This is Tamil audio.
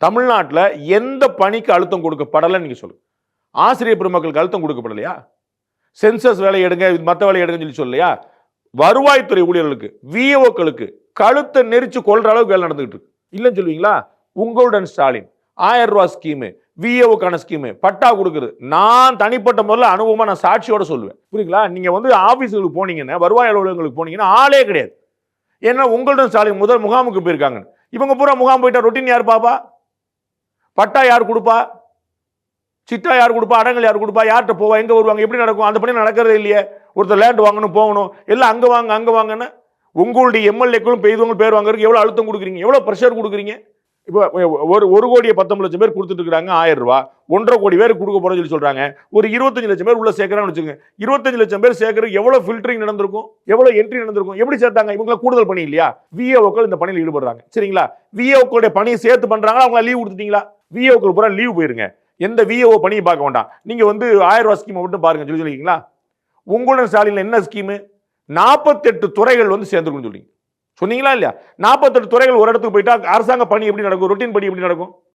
தமிழ்நாட்டில் எந்த பணிக்கு அழுத்தம் கொடுக்கப்படலைன்னு நீங்க சொல்லுங்க. ஆசிரியர் பெருமக்களுக்கு அழுத்தம் கொடுக்கப்படலையா? சென்சஸ் வேலை எடுங்க, மற்ற வேலை எடுங்கன்னு சொல்லலையா? வருவாய்த்துறை ஊழியர்களுக்கு, விஏஓக்களுக்கு கழுத்தை நெரிச்சு கொள்ற அளவுக்கு வேலை நடந்துகிட்டு இருக்கு. இல்லைன்னு சொல்லுவீங்களா? உங்களுடன் ஸ்டாலின் 1000 ரூபாய் ஸ்கீமு, விஏஓக்கான ஸ்கீமு, பட்டா கொடுக்குறது. நான் தனிப்பட்ட முறையில் அனுபவமா நான் சாட்சியோட சொல்லுவேன். புரியுங்களா? நீங்க ஆபீஸுக்கு போனீங்கன்னா, வருவாய் அலுவலகங்களுக்கு போனீங்கன்னா ஆளே கிடையாது. ஏன்னா உங்களுடன் ஸ்டாலின் முதல் முகாமுக்கு போயிருக்காங்க. இவங்க பூரா முகாம் போயிட்டா ரொட்டீன் யார் பாப்பா? பட்டா யார் கொடுப்பா? சிட்டா யார் கொடுப்பா? அடங்கல் யார் கொடுப்பா? யார்கிட்ட போவா? எங்க வருவாங்க? எப்படி நடக்கும்? அந்த பணி நடக்கிறதே இல்லையே. ஒருத்தர் லேண்ட் வாங்கணும், போகணும், எல்லாம் அங்க வாங்க அங்க வாங்கன்னு உங்களுடைய எம்எல்ஏக்களும் பெய்தவங்க பேர் வாங்குறதுக்கு எவ்வளவு அழுத்தம் கொடுக்குறீங்க, எவ்வளவு பிரஷர் கொடுக்குறீங்க? இப்போ 1,19,00,000 பேர் கொடுத்துட்டு இருக்காங்க 1000 ரூபாய், 1,50,00,000 பேருக்கு கொடுக்க போறோம்னு சொல்லி சொல்றாங்க. ஒரு 25,00,000 பேர் உள்ள சேர்க்கறான்னு வச்சுக்கோங்க. 25,00,000 பேர் சேர்க்கறதுக்கு எவ்வளவு ஃபில்டரிங் நடந்திருக்கும், எவ்வளவு என்ட்ரி நடந்திருக்கும், எப்படி சேர்த்தாங்க? இவங்க கூடுதல் பணி இல்லையா? விஏஓக்கள் இந்த பணியில் ஈடுபடுறாங்க. சரிங்களா? விஏஓக்களுடைய பணியை சேர்த்து பண்றாங்களா? அவங்க லீவ் கொடுத்துட்டீங்களா? விஏஓக்கள் பூரா லீவ் போயிருங்க. எந்த விஏஓ பணியை பார்க்க வேண்டாம். நீங்க 1000 ரூபாய் ஸ்கீம் மட்டும் பாருங்க சொல்லி சொல்லிருக்கீங்களா? உங்களுடன் ஸ்டாலின் என்ன ஸ்கீம்? 48 துறைகள் சேர்ந்துருக்குன்னு சொல்றீங்க. சொன்னீங்களா இல்லையா? 48 துறைகள் ஒரு இடத்துக்கு போயிட்டா அரசாங்க பணி எப்படி நடக்கும்? ரொட்டீன் பணி எப்படி நடக்கும்?